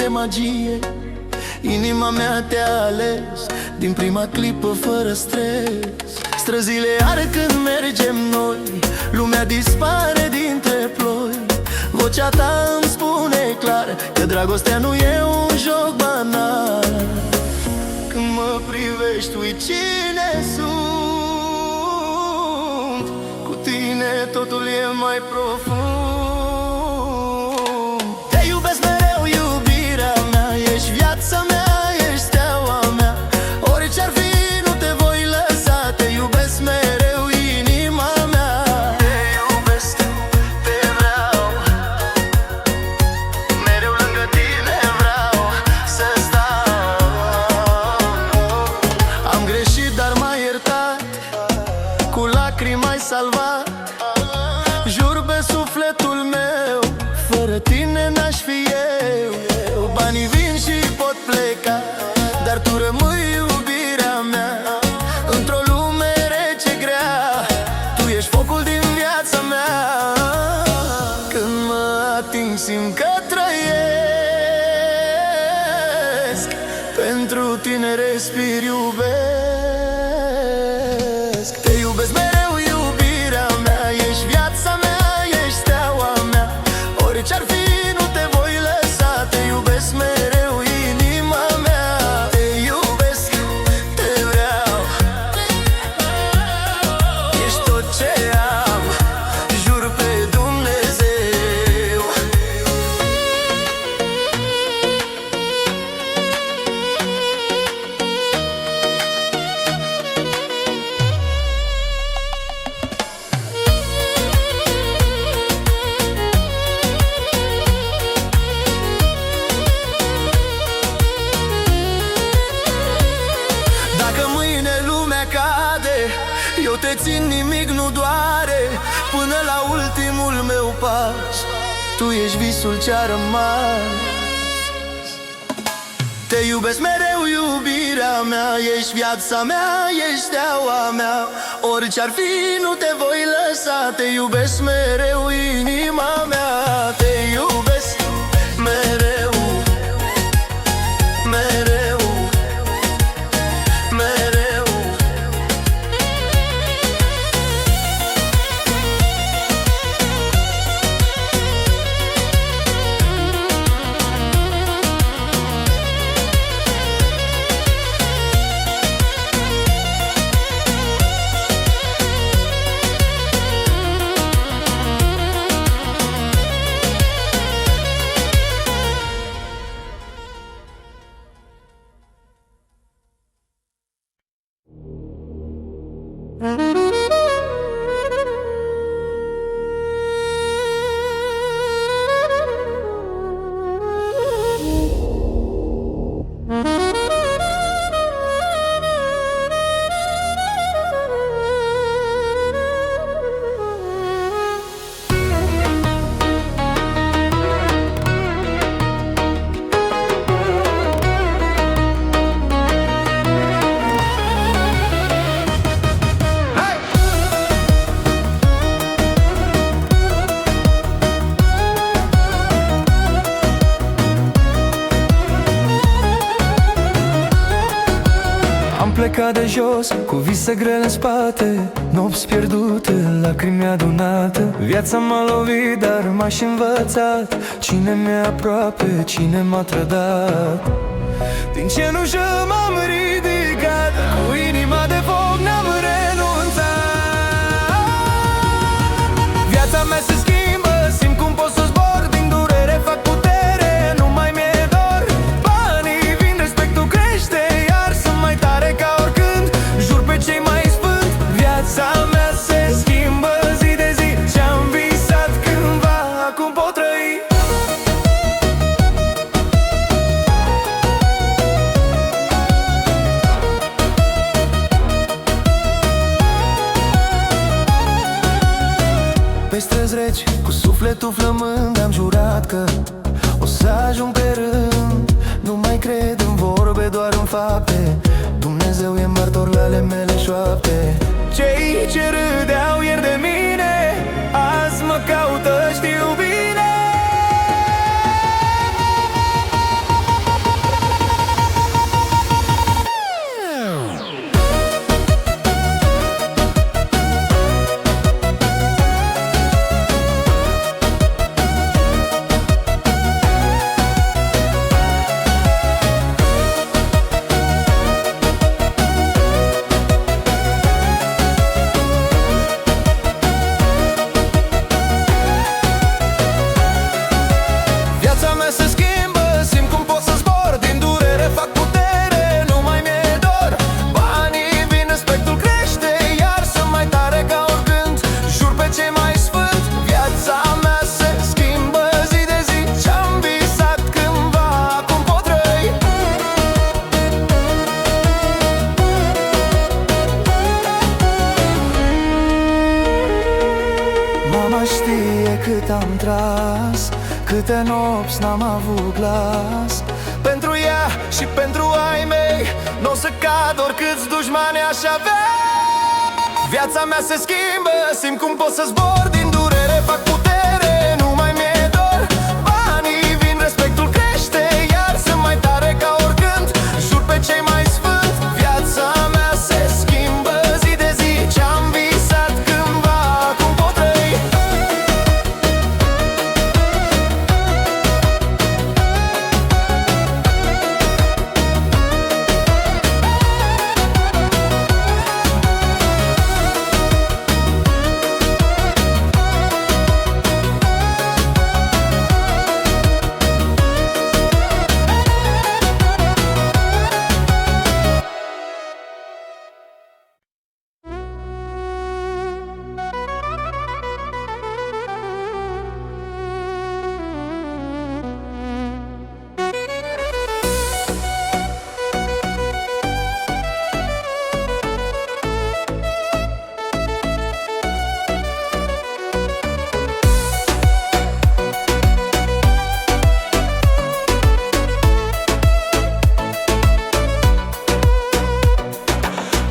de magie. Inima mea te-a ales din prima clipă fără stres. Străzile arde când mergem noi, lumea dispare dintre ploi. Vocea ta îmi spune clar că dragostea nu e un joc banal. Când mă privești, ui cine sunt. Cu tine totul e mai profund. Te iubesc mereu, iubirea mea, ești viața mea, ești steaua mea. Orice-ar fi, nu te voi lăsa. Te iubesc mereu, inima mea. Te iubesc, te vreau, mereu lângă tine vreau să stau. Am greșit, dar m-ai iertat, cu lacrimi m-ai salvat. Jur pe sufletul meu, fără tine n-aș fi eu. Banii vin și pot pleca, dar tu rămâi iubirea mea. Într-o lume rece grea, tu ești focul din viața mea. Când mă ating simt că trăiesc, pentru tine respir, iubesc. Te iubesc mereu, iubirea mea, ești viața mea, ești steaua mea. Orice-ar fi, nu te voi lăsa. Te iubesc mereu, inima mea. Te iubesc, te vreau, ești tot ce am, jur pe Dumnezeu. Dacă mâine lumea cade, eu te țin, nimic nu doare. Până la ultimul meu pas, tu ești visul ce-a rămas. Te iubesc mereu, iubirea mea, ești viața mea, ești steaua mea. Orice-ar fi, nu te voi lăsa. Te iubesc mereu, inima mea. Te iubesc mereu, mereu, mereu. Plecat de jos, cu vise grele în spate, nopți pierdute, lacrimi adunate. Viața m-a lovit, dar m-a și învățat cine mi-e aproape, cine m-a trădat. Din cenușă m-am ridicat, cu inima de foc n-am renunțat. Viața mea se schimbă, simt cum pot să zbor. Din durere fac putere, nu mai mi-e dor. Banii vin, respectul crește, iar sunt mai tare ca oricând. Jur pe cei mai sfânt, viața mea se schimbă zi de zi. Ce-am visat cândva, acum pot trăi. Pe străzi reci, cu sufletul flămând, am jurat că o să ajung pe rând. Nu mai cred în vorbe, doar în fapte. Dumnezeu e martor la ale mele șoapte. Cei ce râdeau ieri de mine, azi mă caută, știu bine. tras, câte nopți n-am avut glas. Pentru ea și pentru ai mei n-o să cad oricâți dușmani aș avea. Viața mea se schimbă, simt cum pot să zbor, din durere fac putere, nu mai mi-e dor. Banii vin, respectul crește, iar sunt mai tare ca oricând. Jur pe cei mai sfânt, viața mea se schimbă zi de zi. Ce-am visat cândva, acum pot trăi.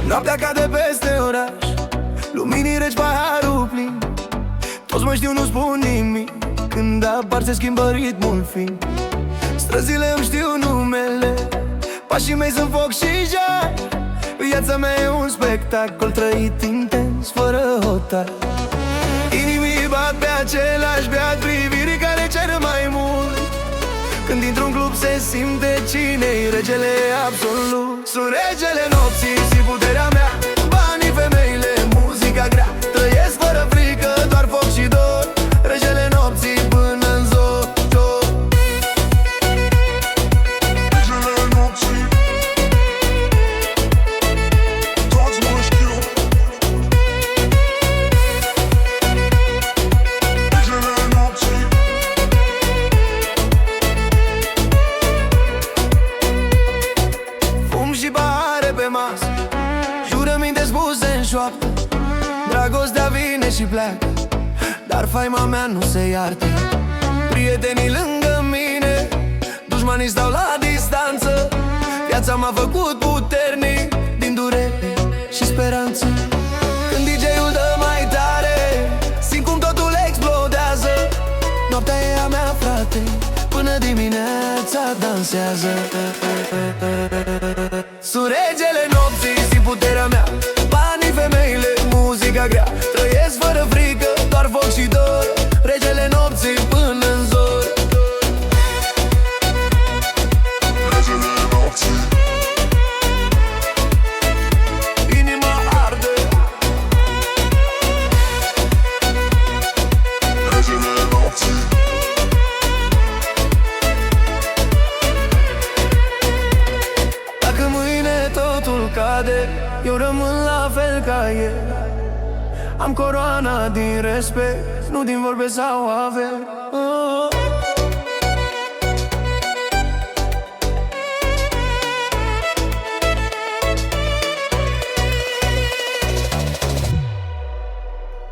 Noaptea cade peste oraș, luminii reci, paharul plin. Toți mă știu, nu spun nimic, când apar se schimbă ritmul fin. Străzile îmi știu numele, pașii mei sunt foc și jar. Viața mea e un spectacol trăit intens, fără hotar. Inimii bat pe același beat, privirii care cer mai mult. Când dintr-un club se simte cine-i regele absolut. Sunt regele nopții și puterea mea, banii, femeile, muzica grea. Trăiesc fără frică, doar foc și dor. Regele nopții până în zor. Regele nopții, toți mă știu. Regele nopții, Fum și pahare pe masă, jurăminte spuse în șoaptă. Dragostea vine și pleacă, dar faima mea nu se iartă. Prietenii lângă mine, dușmanii stau la distanță. Viața m-a făcut puternic, din durere și speranță. Când DJ-ul dă mai tare, simt cum totul explodează. Noaptea e a mea, frate, până dimineața dansează. Sunt regele nopții și puterea mea, banii, femeile, muzica grea. Trăiesc fără frică, doar foc și dor. Regele nopții până în zor. regele nopții, Inima arde, regele nopții, dacă mâine totul cade, eu rămân la fel ca ieri. Am coroana din respect, nu din vorbe sau averi.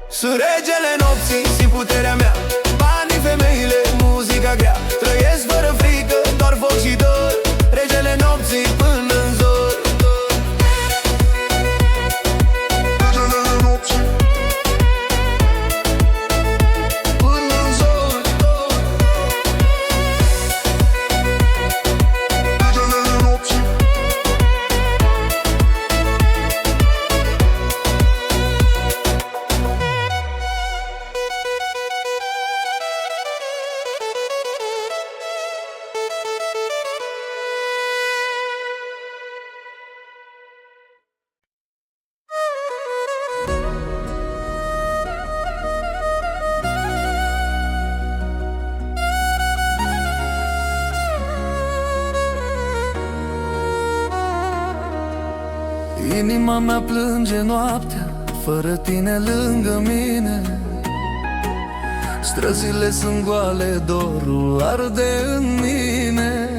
Sunt regele nopții și puterea mea, banii, femeile, muzica grea. Trăiesc fără frică, doar foc și dor. Regele nopții până în zor. regele nopții, Până în zor. regele nopții, Inima mea plânge noaptea, fără tine lângă mine. Străzile sunt goale, dorul arde în mine.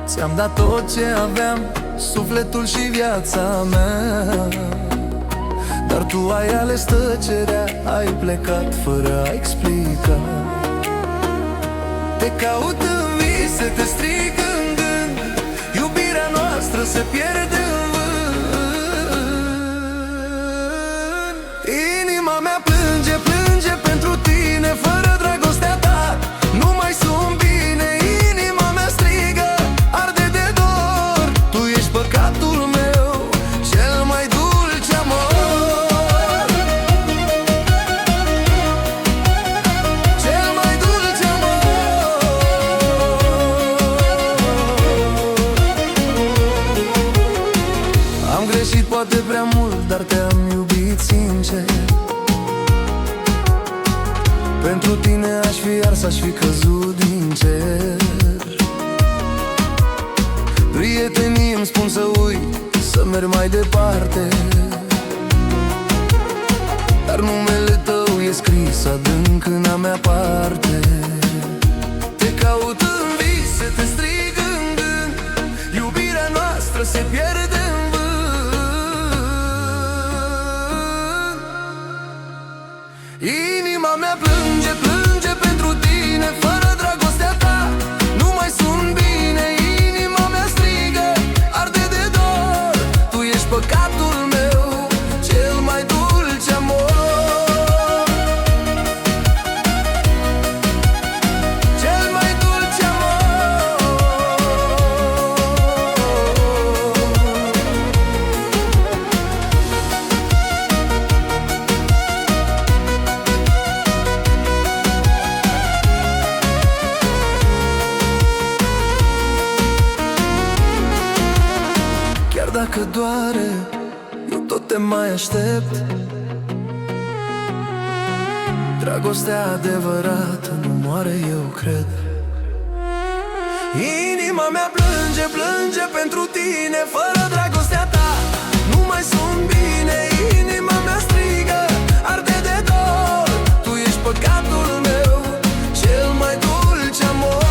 Ți-am dat tot ce aveam, sufletul și viața mea, dar tu ai ales tăcerea, ai plecat fără a explica. Te caut în vise, te strig în gând, iubirea noastră se pierde în vânt. Inima mea plânge, plânge pentru tine, fără dragostea ta nu mai sunt bine. Inima mea strigă, arde de dor, tu ești păcatul meu, cel mai dulce amor. Cel mai dulce amor. Am greșit poate prea mult, dar te-am iubit sincer. Pentru tine aș fi ars, aș fi căzut din cer. Prietenii îmi spun să uit, să merg mai departe, dar numele tău e scris adânc în a mea parte. Te caut în vise, te strig în gând, iubirea noastră se pierde în vânt. Inima mea plânge, plânge pentru tine, fără dragostea ta nu mai sunt bine. Inima mea strigă, arde de dor, tu ești păcatul meu, cel mai dulce amor. Cel mai dulce amor. Chiar dacă doare, eu tot te mai aștept. Dragostea adevărată nu moare, eu cred. Inima mea plânge, plânge pentru tine, fără dragostea ta nu mai sunt bine. Inima mea strigă, arde de dor, tu ești păcatul meu, cel mai dulce amor.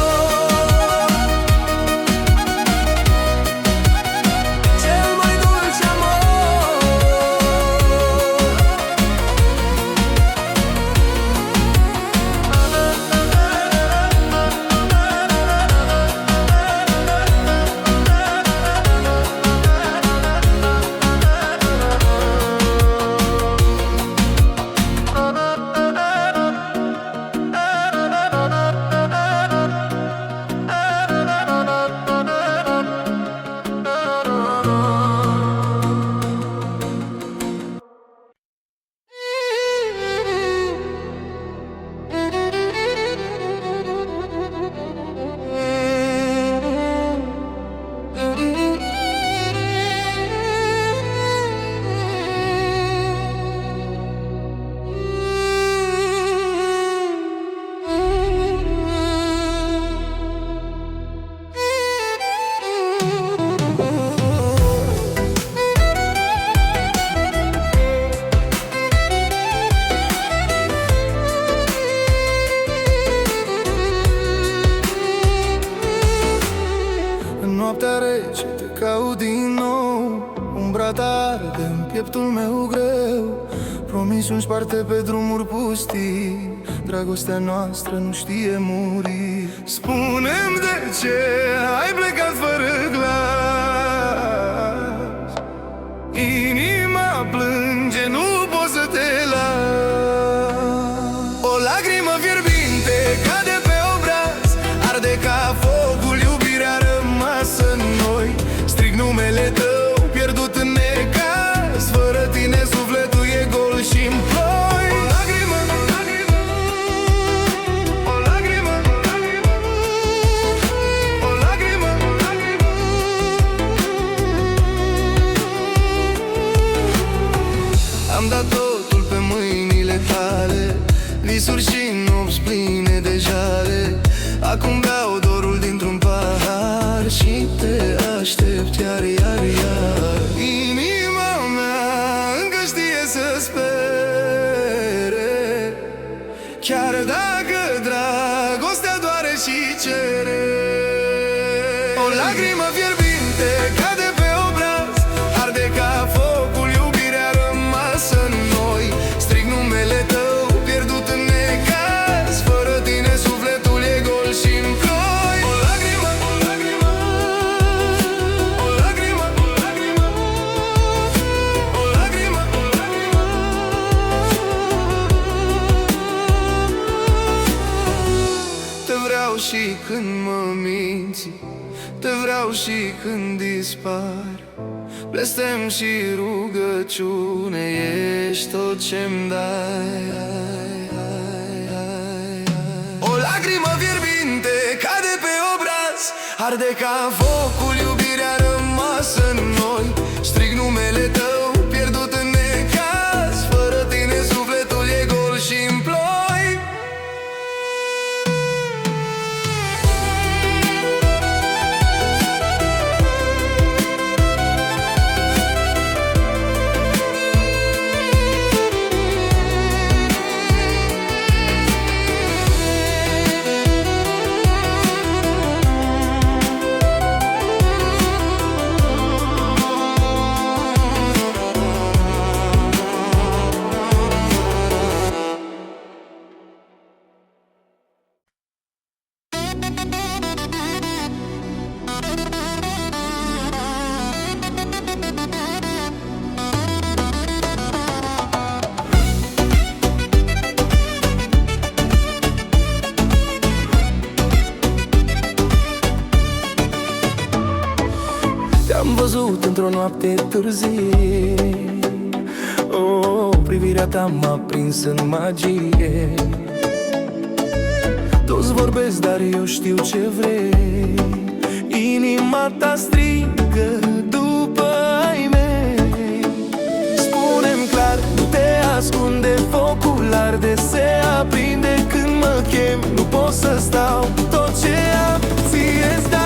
Noaptea rece te caut din nou, umbra ta arde în pieptul meu greu. Promisiuni sparte pe drumuri pustii, dragostea noastră nu știe muri. Spune-mi de ce ai plecat fără glas, inima plânge, nu pot să te las. O lacrimă fierbinte cade pe obraz, arde ca focul, iubirea rămasă în noi. Strig numele tău, pierdut în necaz, fără tine sufletul e gol și-mi ploi. O lacrimă, o lacrimă, o lacrimă, o lacrimă. Am dat totul pe mâinile tale, visuri și nopți pline de jale. Acum beau dorul dintr-un pahar și te aștept iar, iar, iar. Inima mea încă știe să spere, chiar dacă dragostea doare și cere. O lacrimă fierbinte cade pe obraz, arde ca focul, iubirea rămasă în minții. Te vreau și când dispar, blestem și rugăciune, ești tot ce-mi dai. O lacrimă fierbinte cade pe obraz, arde ca focul iubirea rămasă în noi. Strig numele tău, pierdut în necaz, fără tine sufletul e gol și-n ploi. Te-am văzut într-o noapte târzie, privirea ta m-a prins în magie. Toți vorbesc, dar eu știu ce vrei. Inima ta strigă după ai mei. Spune-mi clar, nu te ascunde, focul arde, se aprinde când mă chem. Nu pot să stau, tot ce am ție-ți dau.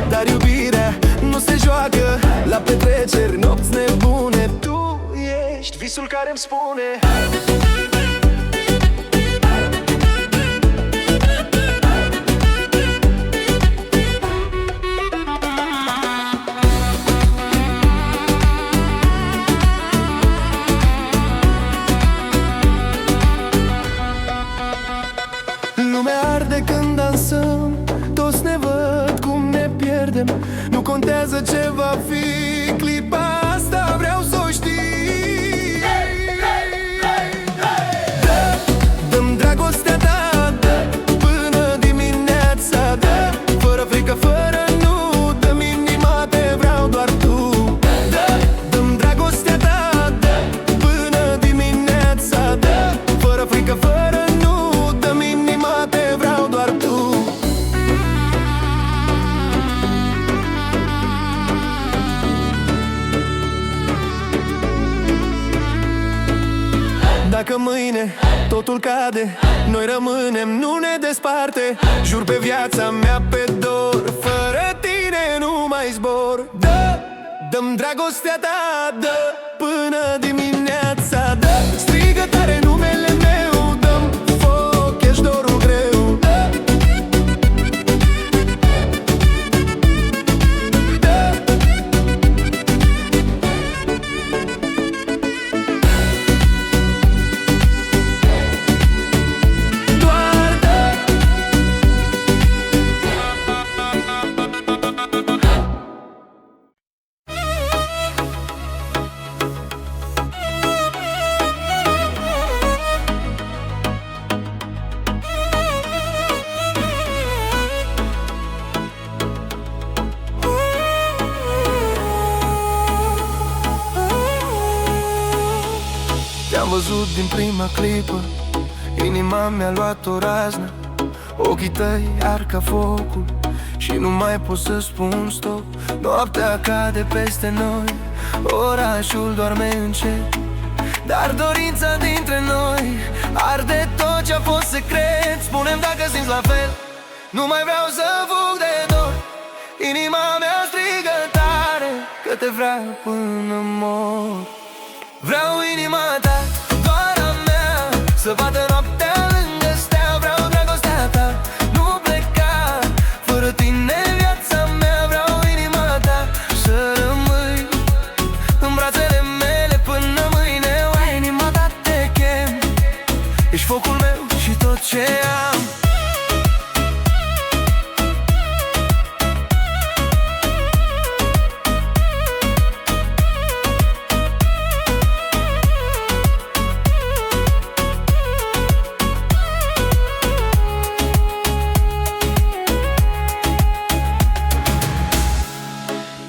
Dar iubirea nu se joacă la petreceri, nopți nebune. Tu ești visul care-mi spune: lumea arde când dansăm, toți ne văd cum ne pierdem. Nu contează ce va fi, clipa asta vreau să o știi. Dă-mi dragostea ta, dă până dimineața, dă fără frică, fără nu, dă-mi inima, te vreau doar tu. Dă-mi dragostea ta, dă până dimineața, dă fără frică, fără nu, dă-mi inima, te vreau doar tu. Dacă mâine totul cade, noi rămânem, nu ne desparte. Jur pe viața mea pe dor, fără tine nu mai zbor. Dă-mi dragostea ta, dă până dimineața, dă strigă tare numele meu, dă-mi foc, ești dorul greu. Te-am văzut din prima clipă, inima mi-a luat o raznă. Ochii tăi ard ca focul și nu mai pot să spun stop. Noaptea cade peste noi, orașul doarme încet, dar dorința dintre noi arde tot ce-a fost secret. Spune-mi dacă simți la fel, nu mai vreau să fug de dor. Inima mea strigă tare că te vreau până mor. Vreau inima ta, doar a mea, să vadă noaptea lângă stea. Vreau dragostea ta, nu pleca, fără tine viața mea. Vreau inima ta, să rămâi în brațele mele. ce am.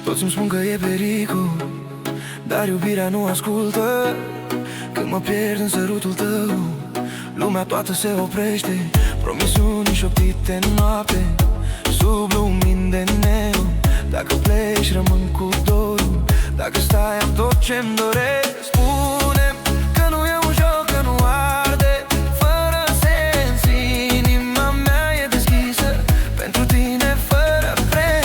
Toți îmi spun că e pericol, dar iubirea nu ascultă. Când mă pierd în sărutul tău, lumea toată se oprește. Promisiuni șoptite în noapte, sub lumini de neon. Dacă pleci, rămân cu dorul. Dacă stai, am tot ce-mi doresc. Spune-mi că nu e un joc, că nu arde fără sens. Inima mea e deschisă pentru tine fără preț.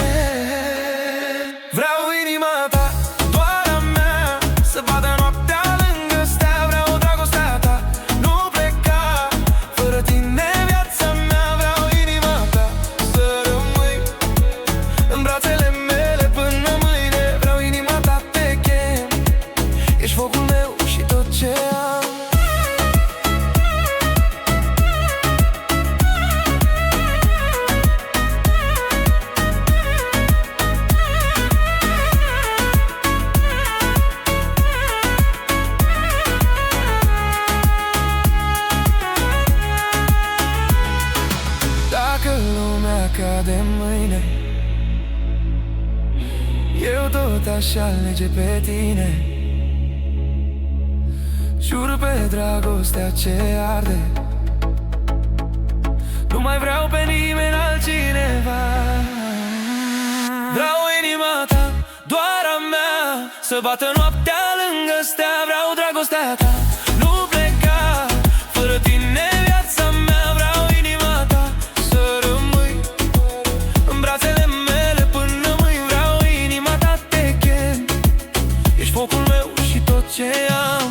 Vreau inima ta, doar a mea, să bată noaptea lângă stea. Vreau dragostea ta, nu pleca. Fără tine viața mea. Vreau inima ta, să rămâi în brațele mele până mâine. Vreau inima ta, te chem, ești focul meu și tot ce am. Dacă lumea cade mâine, eu tot aș alege pe tine. Jur pe dragostea ce arde, nu mai vreau pe nimeni altcineva. Vreau inima ta, doar a mea, să bată noaptea lângă stea. Vreau dragostea ta, nu pleca. Fără tine viața mea. Vreau inima ta, să rămâi în brațele mele până mâini. Vreau inima ta, te chem, ești focul meu și tot ce am.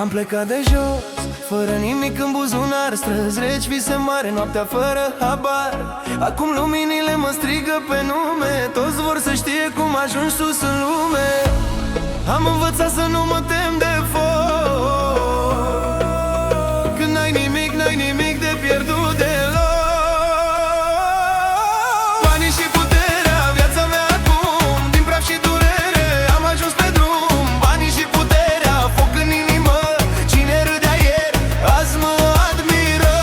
Am plecat de jos, fără nimic în buzunar. Străzi reci, vise mare, noaptea fără habar. Acum luminile mă strigă pe nume, toți vor să știe cum ajungi sus în lume. Am învățat să nu mă tem de foc, când n-ai nimic, n-ai nimic de pierdut deloc. Banii și puterea, viața mea acum, din praf și durere am ajuns pe drum. Banii și puterea, foc în inimă, cine râdea ieri, azi mă admiră.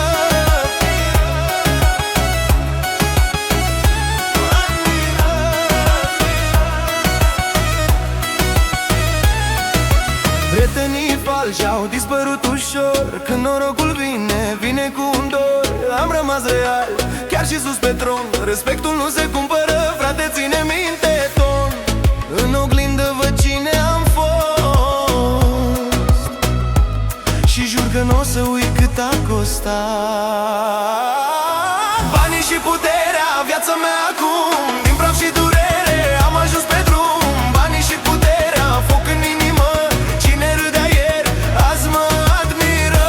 Prietenii falși au dispărut ușor, când norocul vine, vine cu un dor. Am rămas real, chiar și sus pe tron. Respectul nu se cumpără, frate, ține minte ton. În oglindă văd cine am fost și jur că n-o să uit cât a costat. Banii și puterea, viața mea acum, din praf și durere am ajuns pe drum. Banii și puterea, foc în inimă, cine râdea ieri, azi mă admiră.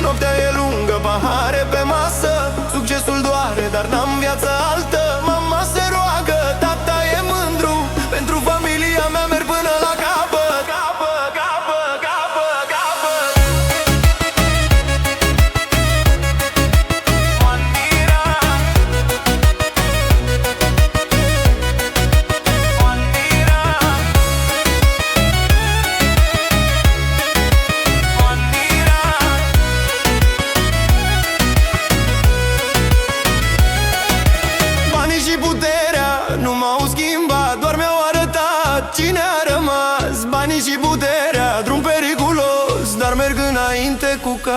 Noaptea e lungă, pahare pe masă, succesul doare, dar n-am viață altă. Mama se roagă, tata e mândru, pentru familia mea merg până la capăt.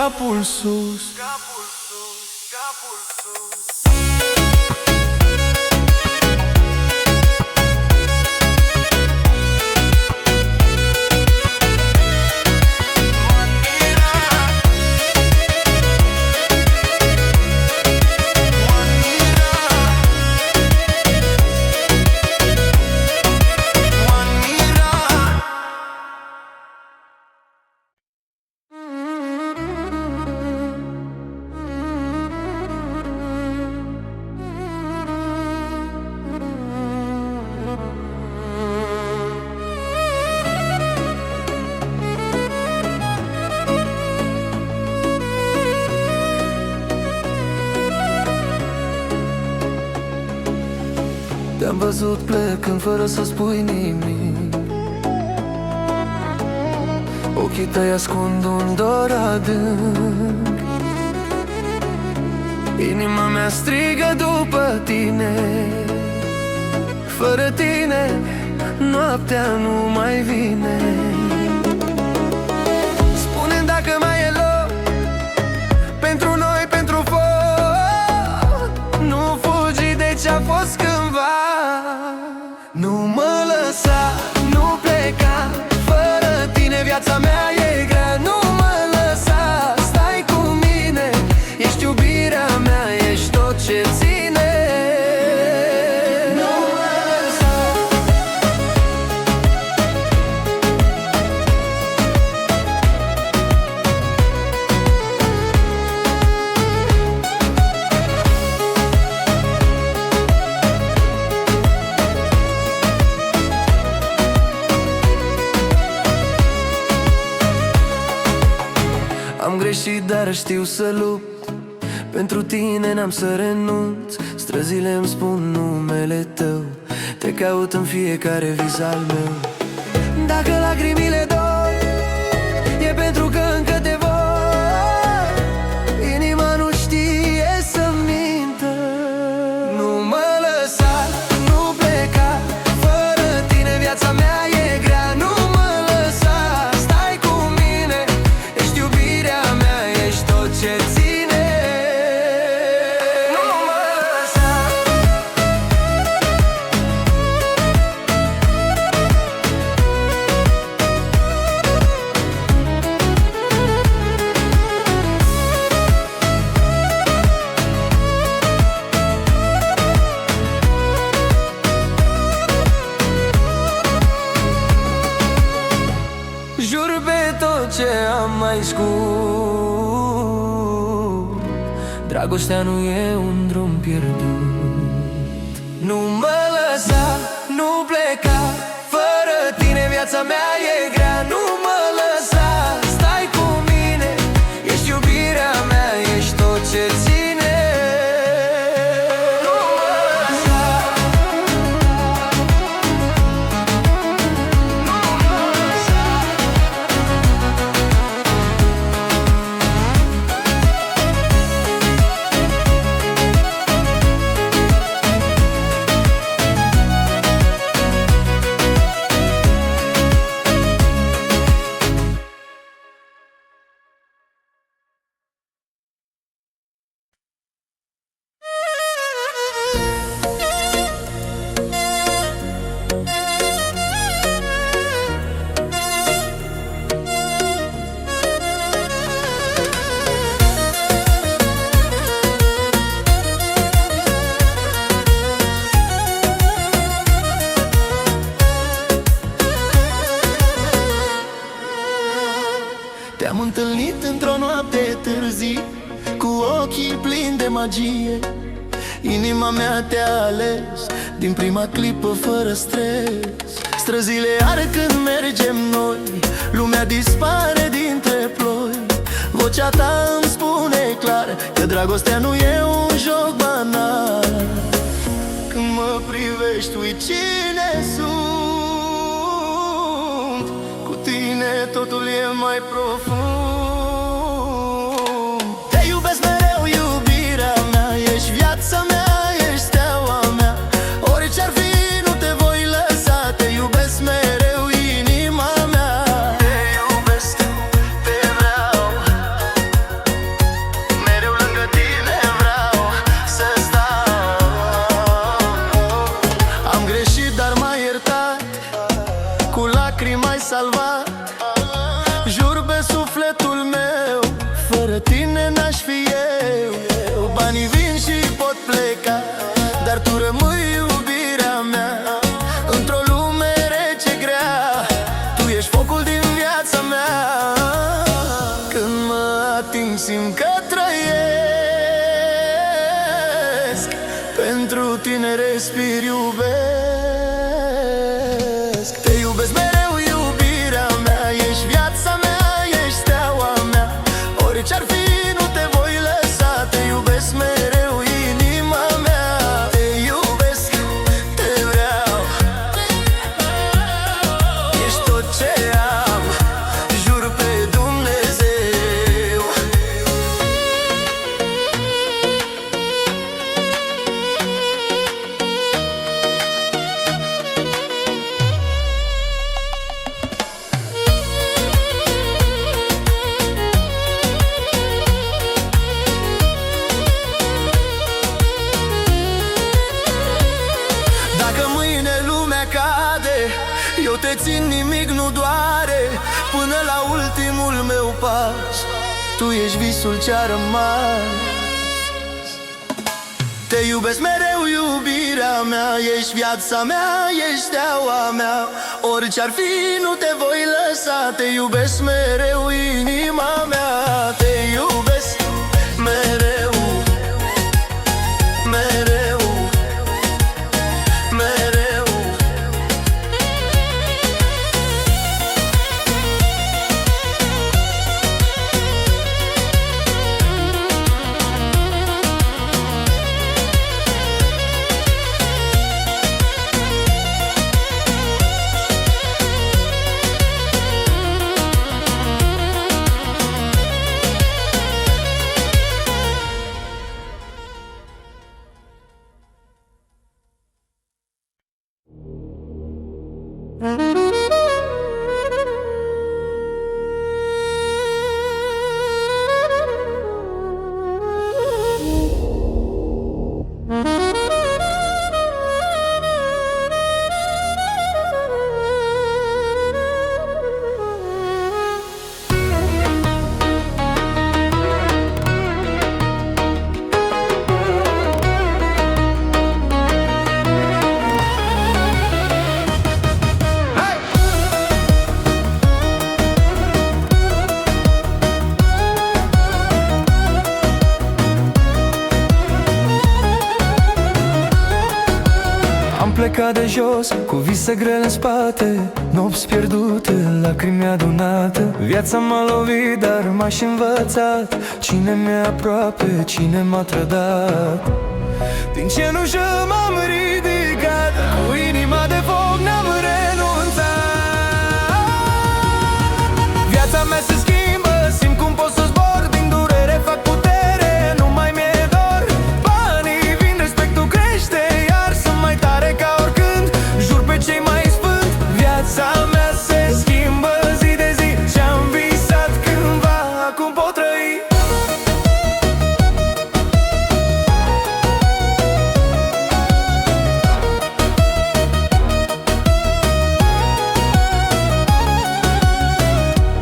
capul sus, capul sus, capul sus. Te-am văzut plecând fără să spui nimic. Ochii tăi ascund un dor adânc. Inima mea strigă după tine. Fără tine noaptea nu mai vine. Spune-mi dacă mai e loc pentru noi, pentru foc. Nu fugi de ce-a fost cândva. Nu mă lăsa, nu pleca. Fără tine viața mea e grea. Nu mă lăsa, stai cu mine. Ești iubirea mea, ești tot ce ține. Nu mă lăsa. Am greșit, dar știu să lupt. Pentru tine n-am să renunț. Străzile îmi spun numele tău. Te caut în fiecare vis al meu. Dacă lacrimile dor, e pentru că încă te vor. Inima nu știe să mintă. Nu mă lăsa, nu pleca. Fără tine viața mea e grea. Nu mă lăsa, stai cu mine. Ești iubirea mea, ești tot ce ține. Nu mă lăsa. Jur pe tot ce am mai scurs. Dragostea nu e un drum pierdut. Nu mă lăsa, nu pleca. Fără tine viața mea e grea. Nu mă lăsa, stai cu mine. Ești iubirea mea, ești tot ce ține. Nu mă lăsa. Nu mă lăsa. Te-am întâlnit într-o noapte târzie, cu ochii plini de magie. Inima mea te-a ales din prima clipă fără stres. Străzile arde când mergem noi, lumea dispare dintre ploi. Vocea ta îmi spune clar că dragostea nu e un joc banal. Când mă privești, uiți cine sunt. Cu tine totul e mai profund. Te iubesc mereu, iubirea mea. Ești viața mea, ești steaua mea. Orice-ar fi, nu te voi lăsa. Te iubesc mereu, inima mea. Te iubesc, te vreau. salva. Jur pe sufletul meu, fără tine n-aș fi eu. Banii vin și pot pleca, dar tu rămâi iubirea mea. Într-o lume rece grea, tu ești focul din viața mea. Când mă ating simt că trăiesc, pentru tine respir, iubesc. Te iubesc mereu, iubirea mea, ești viața mea, ești steaua mea. Orice-ar fi, nu te voi lăsa. Te iubesc mereu, inima mea. Te iubesc, te vreau, ești tot ce am, jur pe Dumnezeu. Dacă mâine lumea cade, eu te țin, nimic nu doare. Până la ultimul meu pas, tu ești visul ce-a rămas. Te iubesc mereu, iubirea mea, ești viața mea, ești steaua mea. Orice-ar fi, nu te voi lăsa. Te iubesc mereu, inima mea. Te iubesc mereu, mereu, mereu. Am plecat de jos, cu vise grele în spate, nopți pierdute, lacrimi adunate. Viața m-a lovit, dar m-a și învățat cine mi-e aproape, cine m-a trădat. Din cenușă m-am ridicat, cu inima de foc n-am renunțat. Viața mea se schimbă, simt cum pot să zbor, din durere fac putere, nu mai mi-e dor. Banii vin, respectul crește, iar sunt mai tare ca oricând, jur pe cei mai sfânt. Viața mea se schimbă zi de zi, ce-am visat cândva, acum pot trăi.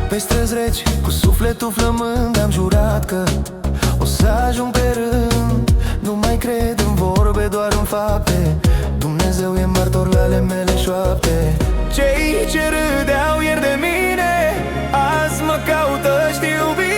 Pe străzi reci, cu sufletul flămând, am jurat că o să ajung pe rând. Nu mai cred în vorbe, doar în fapte. Dumnezeu e martor la ale mele șoapte. Cei ce râdeau ieri de mine, azi mă caută, știu bine.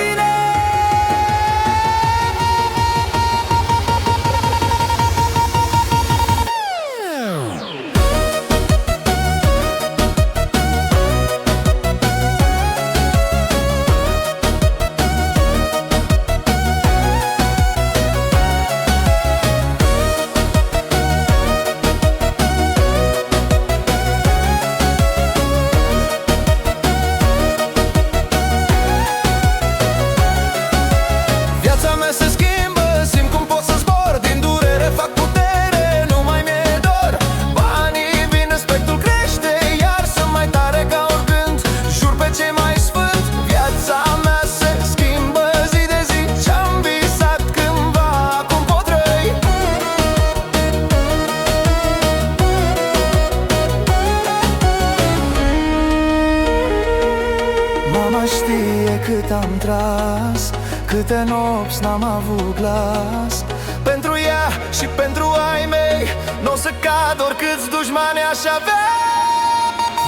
am tras, câte nopți n-am avut glas. Pentru ea și pentru ai mei n-o să cad oricâți dușmani aș avea.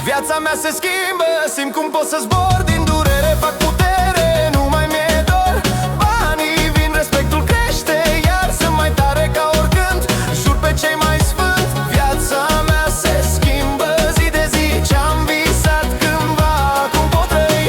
Viața mea se schimbă, simt cum pot să zbor. Din durere fac putere, nu mai mi-e dor. Banii vin, respectul crește, iar sunt mai tare ca oricând. Jur pe cei mai sfânt, viața mea se schimbă zi de zi. Ce-am visat cândva, acum pot trăi.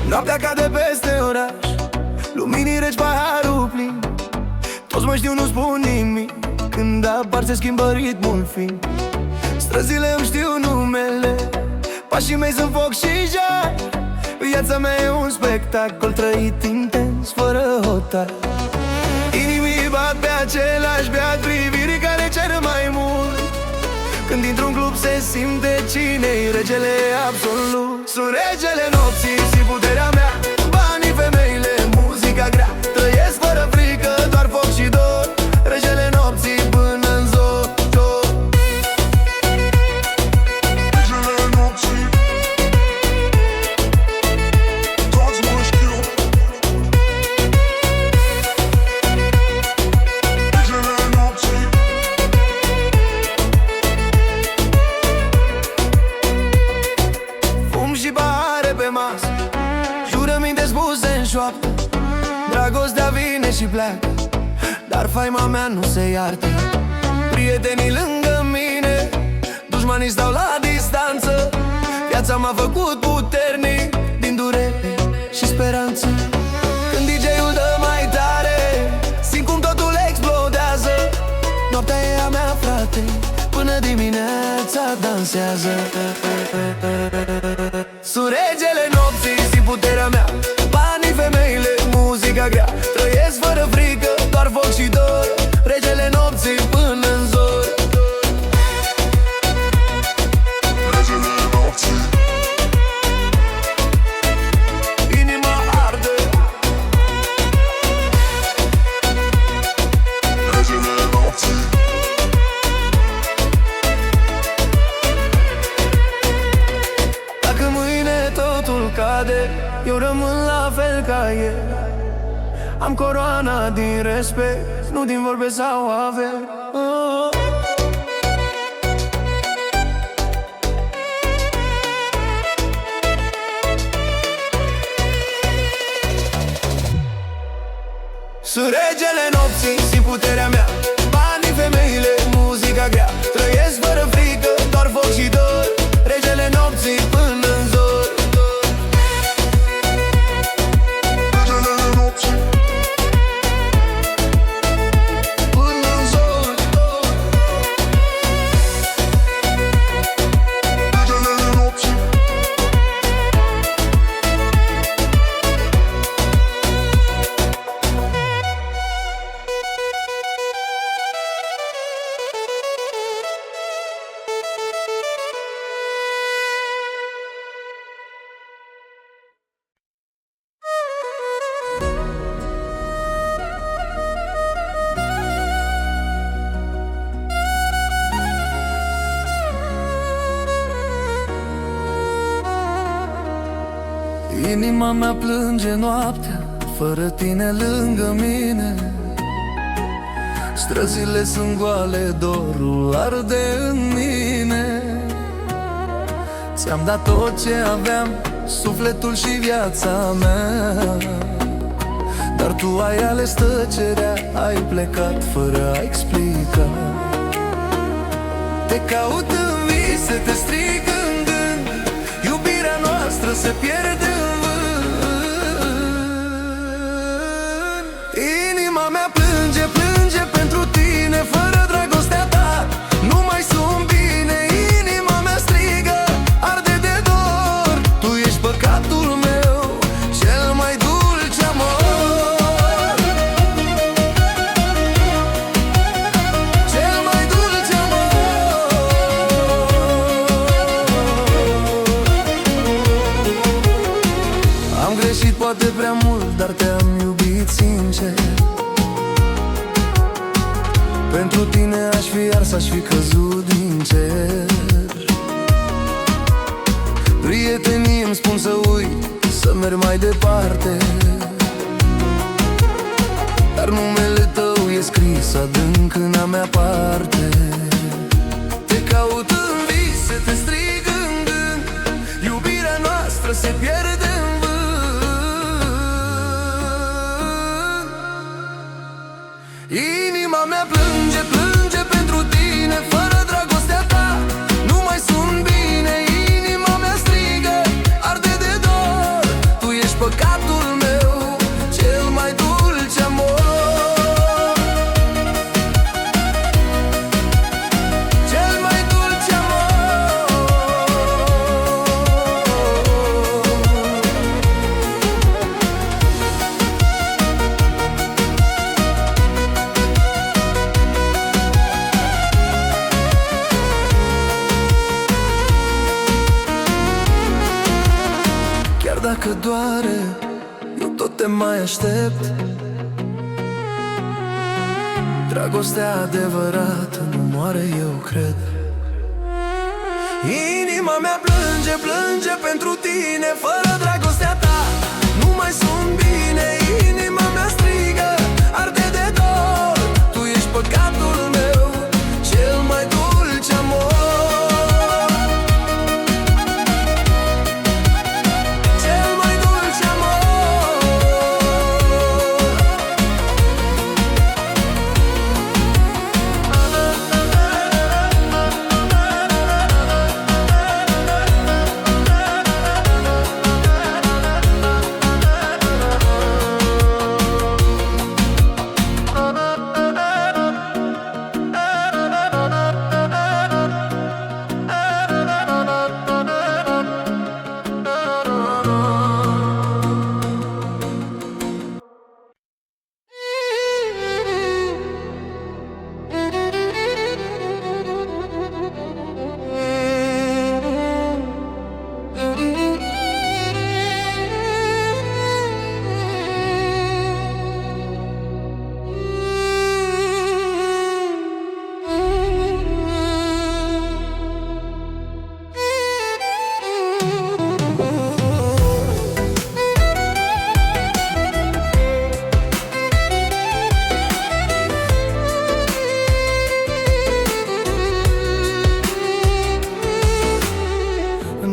Noaptea cade peste oraș, luminii reci, paharul plin. Toți mă știu, nu spun nimic, când apar se schimbă ritmul fin. Străzile îmi știu numele, pașii mei sunt foc și jar. Viața mea e un spectacol trăit intens, fără hotar. Inimii bat pe același beat, privirii care cer mai mult. Când dintr-un club se simte cine-i regele absolut. Sunt regele nopții și puterea mea, banii, femeile, muzica grea. Trăiesc fără frică, doar foc și dor. Regele nopții până în zor. Regele nopții, toți mă știu. Regele nopții, Fum și pahare pe masă, jurăminte spuse în șoaptă. Dragostea vine și pleacă, dar faima mea nu se iartă. Prietenii lângă mine, dușmanii stau la distanță. Viața m-a făcut puternic, din durere și speranță. Când DJ-ul dă mai tare, simt cum totul explodează. Noaptea e a mea, frate, până dimineața dansează. Sunt regele nopții și puterea mea, banii, femeile, muzica grea. Trăiesc fără frică, doar foc și dor. Regele nopții până în zor. regele nopții, Inima arde, regele nopții, dacă mâine totul cade, eu rămân la fel ca ieri. Am coroana din respect, nu din vorbe sau averi. Sunt regele nopții și puterea mea, banii, femeile, muzica grea. Trăiesc fără frică, doar foc și dor. Regele nopții până în zor. regele nopții, Până în zor. regele nopții, Inima mea plânge noaptea, fără tine lângă mine. Străzile sunt goale, dorul arde în mine. Ți-am dat tot ce aveam, sufletul și viața mea, dar tu ai ales tăcerea, ai plecat fără a explica. Te caut în vise, te strig în gând, iubirea noastră se pierde în vânt. Inima mea plânge, plânge pentru tine, fără dragostea ta nu mai sunt bine. Inima mea strigă, arde de dor, tu ești păcatul meu, cel mai dulce amor. Cel mai dulce amor. Am greșit poate prea mult, dar te-am iubit sincer. Pentru tine aș fi ars, aș fi căzut din cer. Prietenii îmi spun să uit, să merg mai departe, dar numele tău e scris adânc în a mea parte. Te caut în vise, te strig în gând, iubirea noastră se pierde în vânt. Inima mea plânge, plânge pentru tine, fără dragostea ta nu mai sunt bine. Inima mea strigă, arde de dor, tu ești păcatul meu, cel mai dulce amor. Cel mai dulce amor. Chiar dacă doare, eu tot te mai aștept. Dragostea adevărată nu moare, eu cred. Inima mea plânge, plânge pentru tine, fără dragostea ta nu mai sunt bine. Inima mea strigă, arde de dor, tu ești păcatul meu, cel mai dulce amor. Cel mai dulce amor.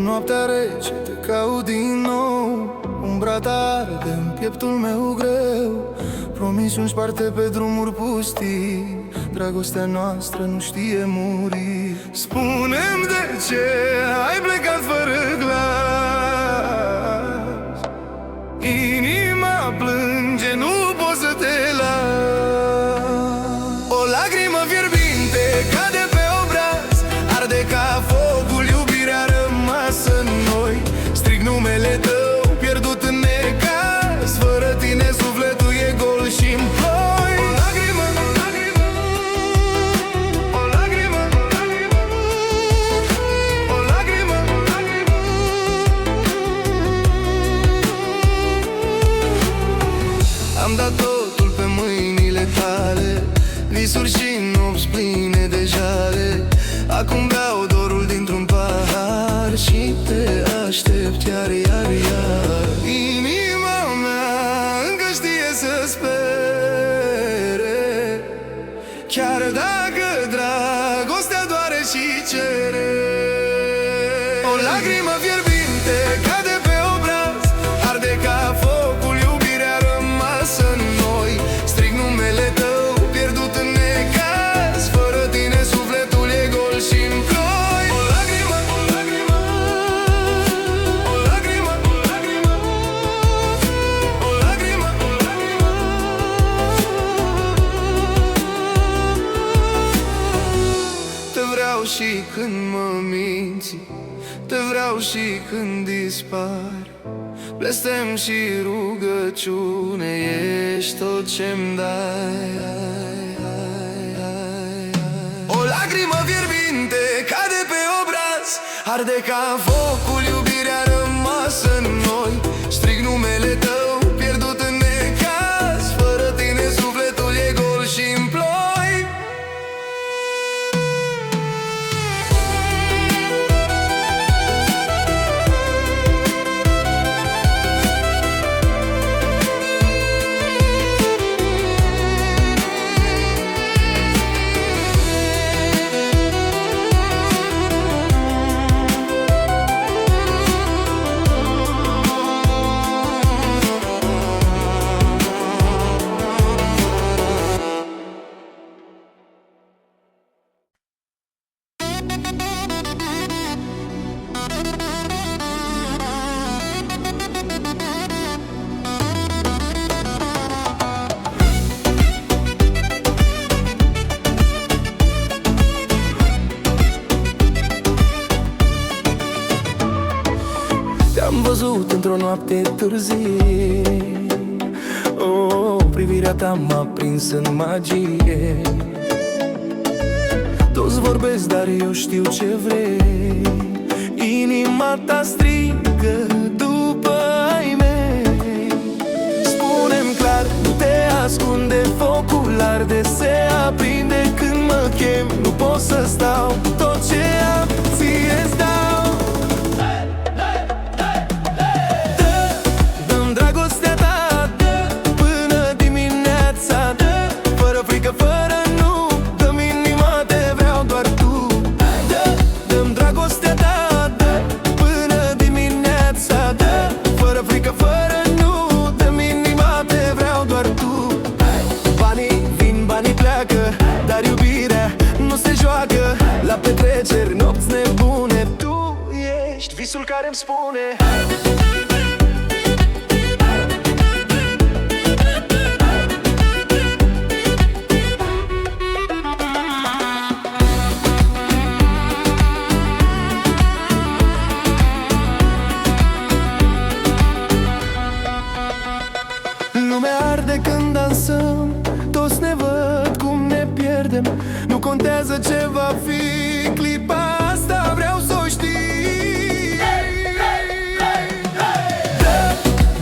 Noaptea rece te caut din nou, umbra ta arde în pieptul meu greu. Promisiuni sparte pe drumuri pustii, dragostea noastră nu știe muri. Spune-mi de ce ai plecat fără glas. Inima plânge, nu pot să te las. O lacrimă fierbinte cade pe obraz, arde ca focul iubirea rămasă în noi. Strig numele tău, pierdut în necaz, fără tine sufletul e gol și-mi ploi. O lacrimă, o lacrimă, o lacrimă, o lacrimă, o lacrimă. Am dat totul pe mâinile tale, visuri și nopți pline de jale. Acum beau dorul dintr-un pahar și te aștept iar, iar, iar. Inima mea încă știe să spere, chiar dacă dragostea doare și cere. O lacrimă fierbinte cade pe obraz, arde ca focul iubirea rămasă în noi. și când dispar. Blestem și rugăciune, ești tot ce-mi dai. O lacrimă fierbinte cade pe obraz, arde ca focul, iubirea rămasă în noi. Strig numele tău, pierdut în necaz, fără tine sufletul e gol și-mi ploi. Te-am văzut într-o noapte târzie, privirea ta m-a prins în magie. Toți vorbesc, dar eu știu ce vrei. Inima ta strigă după ai mei. Spune-mi clar, nu te ascunde, focul arde, se aprinde când mă chem. Nu pot să stau, tot ce am ție-ți dau. Dar iubirea nu se joacă la petreceri, nopți nebune. Tu ești visul care-mi spune lumea arde când dansăm, toți ne văd cum ne pierdem. Nu contează ce va fi, clipa asta vreau să o știi.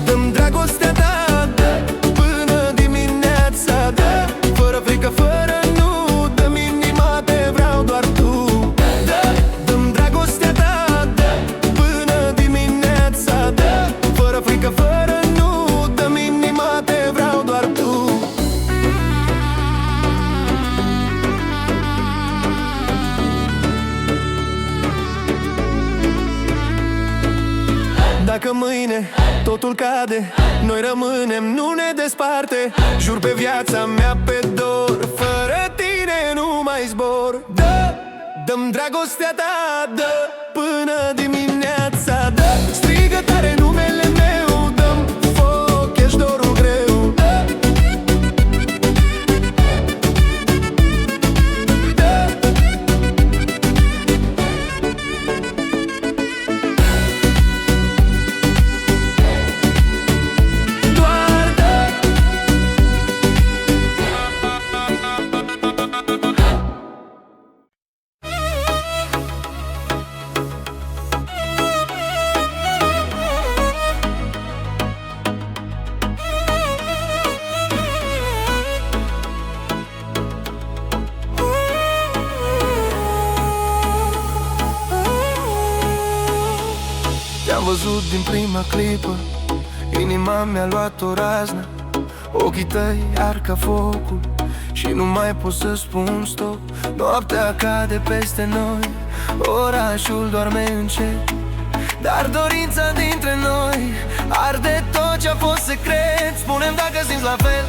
Dă-mi dragostea ta, dă până dimineața, dă fără frică, fără nu, dă-mi inima, te vreau doar tu. Dă-mi dragostea ta, dă până dimineața, dă fără frică, fără nu, dă-mi inima, te vreau doar tu. Dacă mâine totul cade, noi rămânem, nu ne desparte. Jur pe viața mea pe dor, fără tine nu mai zbor. Dă-mi dragostea ta, dă până dimineața, dă strigă tare numele meu, dă-mi foc, ești dorul greu. Te-am văzut din prima clipă, inima mi-a luat o raznă. Ochii tăi ard ca focul și nu mai pot să spun stop. Noaptea cade peste noi, orașul doarme încet, dar dorința dintre noi arde tot ce-a fost secret. Spune-mi dacă simți la fel,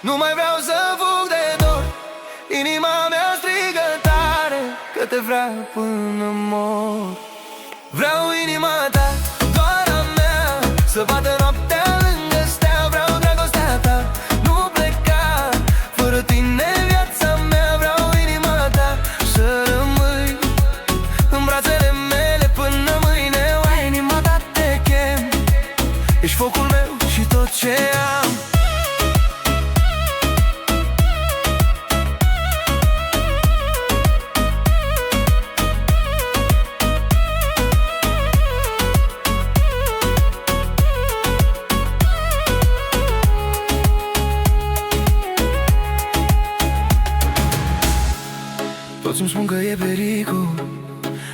nu mai vreau să fug de dor. Inima mea strigă tare că te vreau până mor. Vreau inima ta, doar a mea, să bată noaptea lângă stea. Vreau dragostea ta, nu pleca, fără tine viața mea. Vreau inima ta, să rămâi în brațele mele până mâine. Toți îmi spun că e pericol,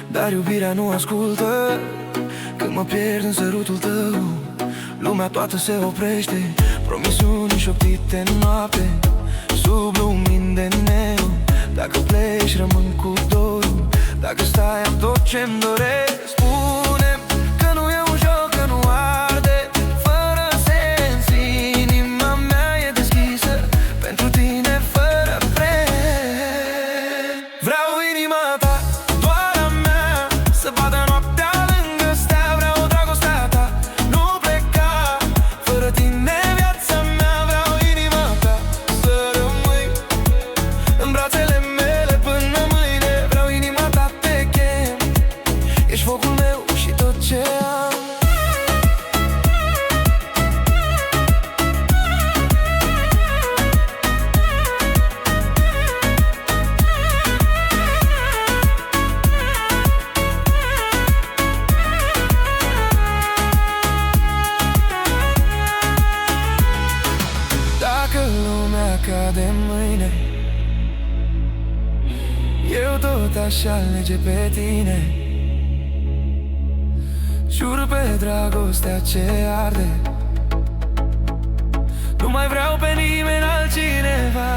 dar iubirea nu ascultă. Când mă pierd în sărutul tău, lumea toată se oprește. Promisiuni șoptite în noapte, sub lumini de neon. Dacă pleci, rămân cu dorul. Dacă stai, am tot ce-mi doresc. Spune că nu e un joc, că nu arde fără sens. Inima mea e deschisă pentru tine fără preț. Vreau inima ta, doar a mea, să vadă noaptea lângă stea. Vreau dragostea ta, nu pleca. Fără tine viața mea. Vreau inima ta, să rămâi în brațele mele până mâine. Vreau inima ta, te chem, ești focul meu și tot ce am. Dacă lumea cade mâine, eu tot aș alege pe tine. Jur pe dragostea ce arde, nu mai vreau pe nimeni altcineva.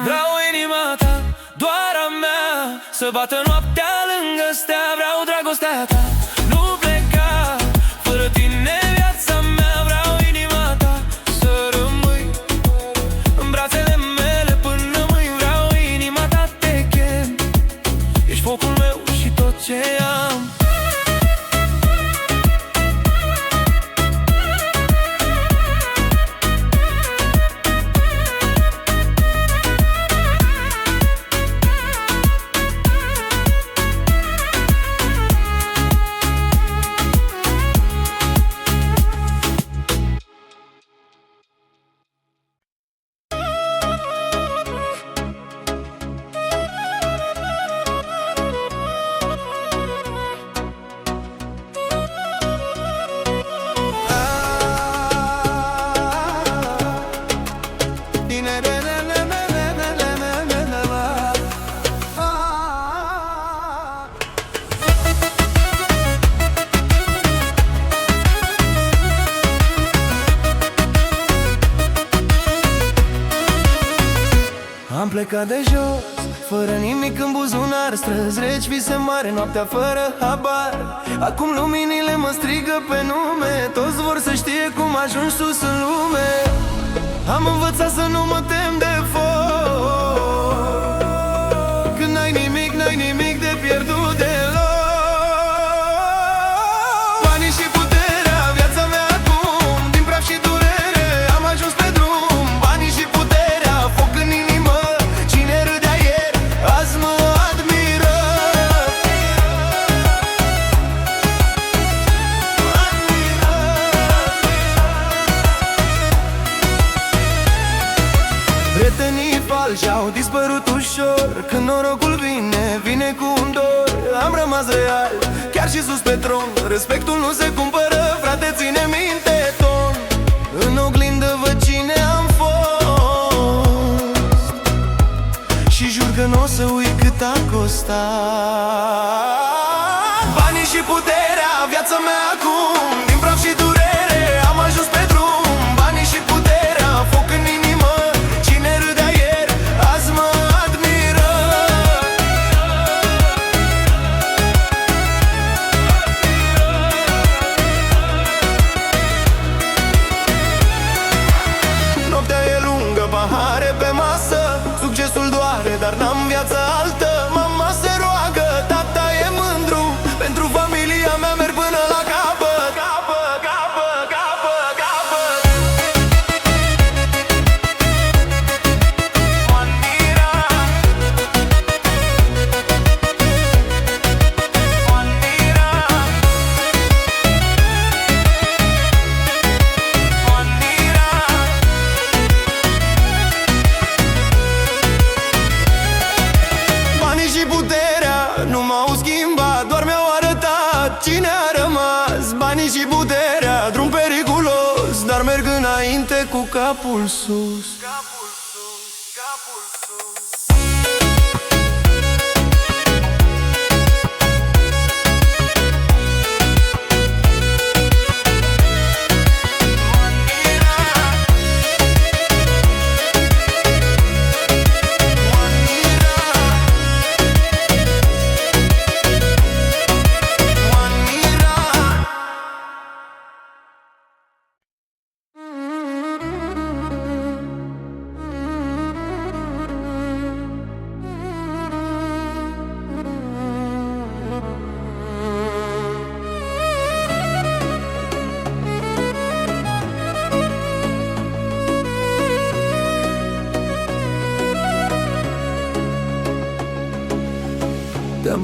Vreau inima ta, doar a mea, să bată noaptea lângă stea. Vreau dragostea ta, nu pleca. Fără tine viața mea. Vreau inima ta, să rămâi în brațele mele până mâini. Vreau inima ta, te chem, ești focul meu și tot ce am. Am plecat de jos, fără nimic în buzunar. Străzi reci, vise mare, noaptea fără habar. Acum luminile mă strigă pe nume, toți vor să știe cum ajungi sus în lume. Am învățat să nu mă tem de foc, când n-ai nimic, n-ai nimic de pierdut deloc. Banii și puterea, viața mea acum, din praf și durere am ajuns pe drum. Banii și puterea, foc în inimă, cine râdea ieri, azi mă admiră. Prietenii falși au dispărut ușor, când norocul vine, vine cu un dor. Am rămas real, chiar și sus pe tron. Respectul nu se cumpără, frate, ține minte ton. În oglindă văd cine am fost și jur că n-o să uit cât a costat. Banii și puterea, viața mea acum, din praf și durere am ajuns pe drum. Banii și puterea, foc în inimă, cine râdea ieri, azi mă admiră. Noaptea e lungă, pahare pe masă, succesul doare, dar n-am viață altă. Mama se roagă, tata e mândru, pentru familia mea merg până la capăt. Capăt, capăt, capăt, capăt. Manira, manira, manira. Banii și puterea nu m-au schimbat, doar mi-au arătat cine a rămas. Banii și puterea, drum periculos, dar merg înainte cu capul sus. Capul sus, capul sus.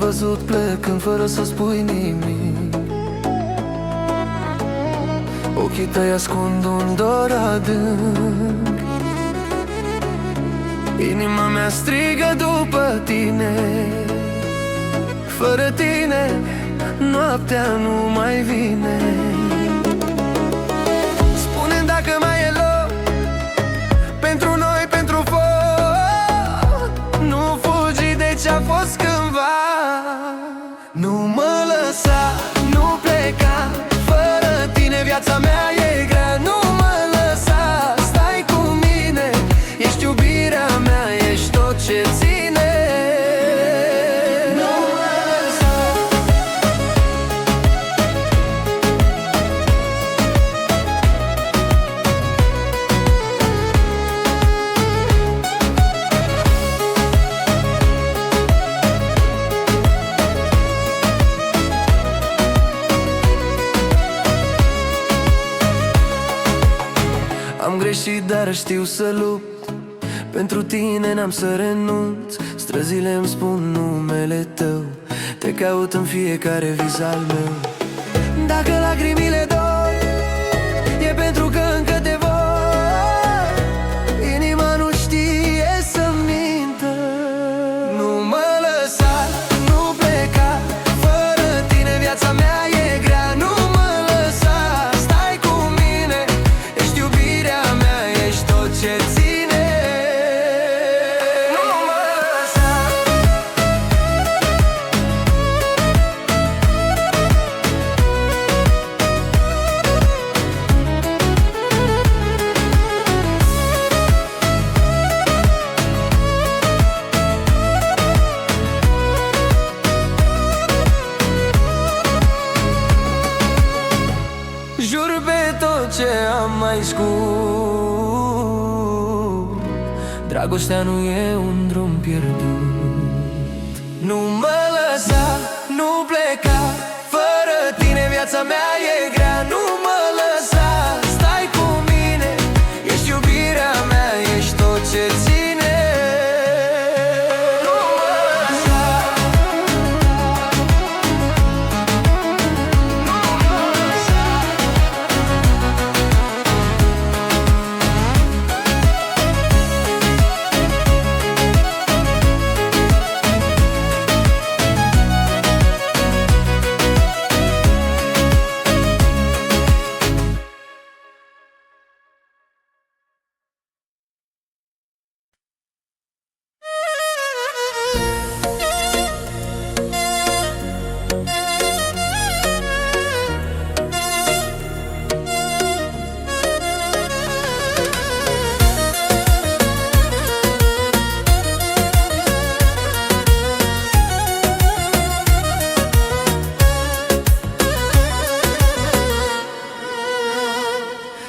văzut plecând fără să spui nimic. Ochii tăi ascund un dor adânc. Inima mea strigă după tine. Fără tine noaptea nu mai vine. Spune-mi dacă mai e loc pentru noi, pentru foc. Nu fugi de ce-a fost cândva. Nu mă lăsa, nu pleca. Fără tine viața mea e grea. Nu mă lăsa, stai cu mine. Ești iubirea mea, ești tot ce ține. Nu mă lăsa. Am greșit, dar știu să lupt. Pentru tine n-am să renunț. Străzile îmi spun numele tău. Te caut în fiecare vis al meu. Dacă lacrimile dor, e pentru că încă te vor. Inima nu știe să mintă. Nu mă lăsa, nu pleca. Fără tine viața mea e grea. Nu mă lăsa, stai cu mine. Ești iubirea mea, ești tot ce ține. Nu mă lăsa. Jur pe tot ce am mai știut, dragostea nu e un drum pierdut. Nu mă lăsa, nu pleca. Fără tine viața mea e grea. Nu mă lăsa, stai cu mine. Ești iubirea mea, ești tot ce ține. Nu mă lăsa.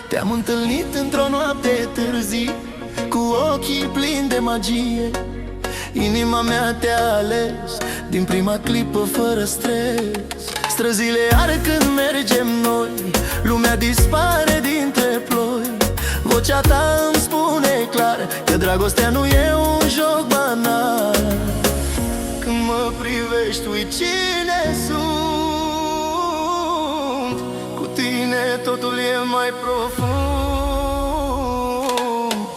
Te-am întâlnit într-o noapte târzie, cu ochii plini de magie. Inima mea te-a ales din prima clipă fără stres. Străzile arde când mergem noi, lumea dispare dintre ploi. Vocea ta îmi spune clar că dragostea nu e un joc banal. Când mă privești, uiți cine sunt. Cu tine totul e mai profund.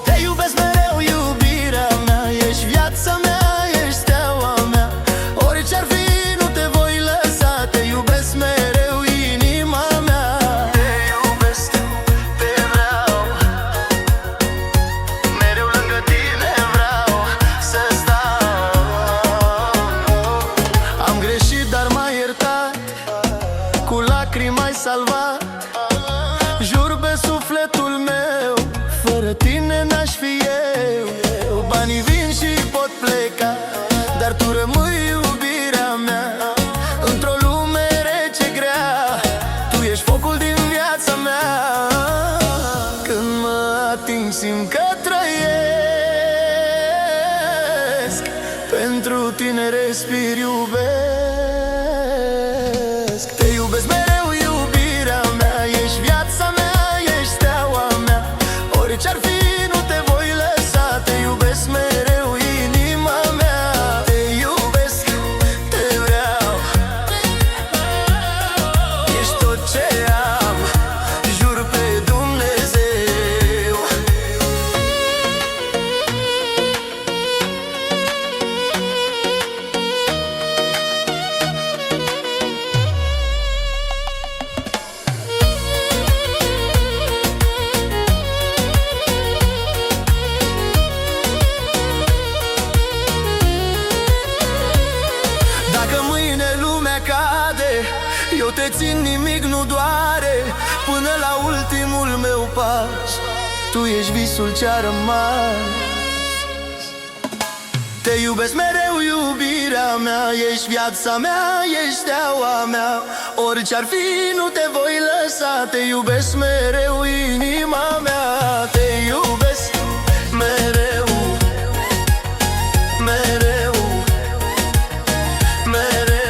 Te iubesc mereu, iubirea mea. Ești viața mea, ești steaua mea. Orice-ar fi, nu te voi lăsa. Te iubesc mereu, inima mea. Te iubesc, te vreau. Mereu lângă tine vreau să stau. Am greșit, dar m-ai iertat. Cu lacrimi ai salvat. Jur pe sufletul meu, fără tine n-aș fi eu. Banii vin și pot pleca, dar tu rămâi iubirea mea. Într-o lume rece grea, tu ești focul din viața mea. Când mă ating, simt că trăiesc. Pentru tine respir, iubesc. Te iubesc mereu, iubirea mea. Ești viața mea, ești steaua mea. Orice-ar fi, nu te voi lăsa. Te iubesc mereu, inima mea. Te iubesc, te vreau. faci. Tu ești visul ce-a rămas. Te iubesc mereu, iubirea mea, ești viața mea, ești steaua mea. Orice-ar fi, nu te voi lăsa. Te iubesc mereu, inima mea. Te iubesc mereu, mereu, mereu.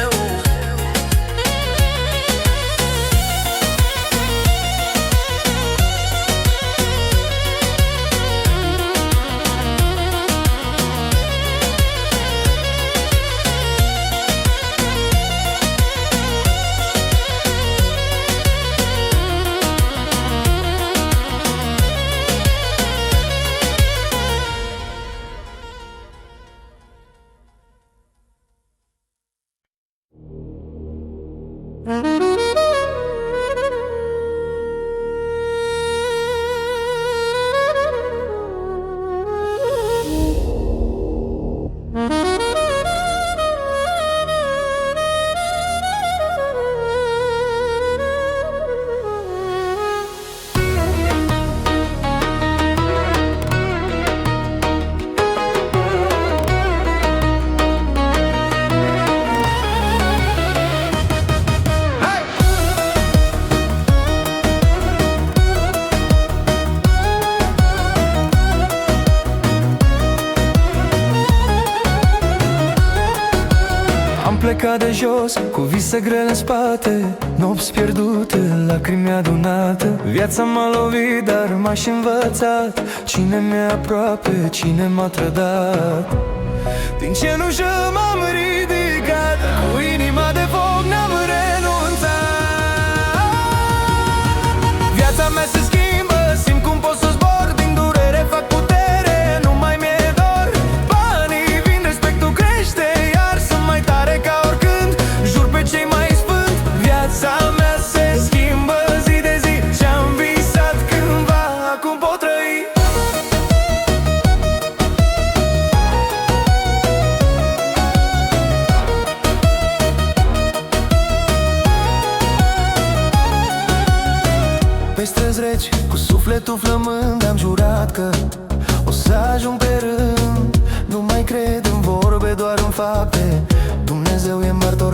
Am plecat de jos, cu vise grele în spate, nopți pierdute, lacrimi adunate. Viața m-a lovit, dar m-a și învățat cine mi-e aproape, cine m-a trădat. Din cenușă m-am ridicat, cu inima de foc n-am renunțat. Viața mea se schimbă, simt cum pot să zbor, din durere fac putere, nu mai mi-e dor. Banii vin, respectul crește, iar sunt mai tare ca oricând, jur pe cei mai sfânt. Viața mea se schimbă zi de zi, ce-am visat cândva, acum pot trăi. Pe străzi reci, cu sufletul flămând, am jurat că o să ajung pe rând. Nu mai cred în vorbe, doar în fapte. Dumnezeu e martor la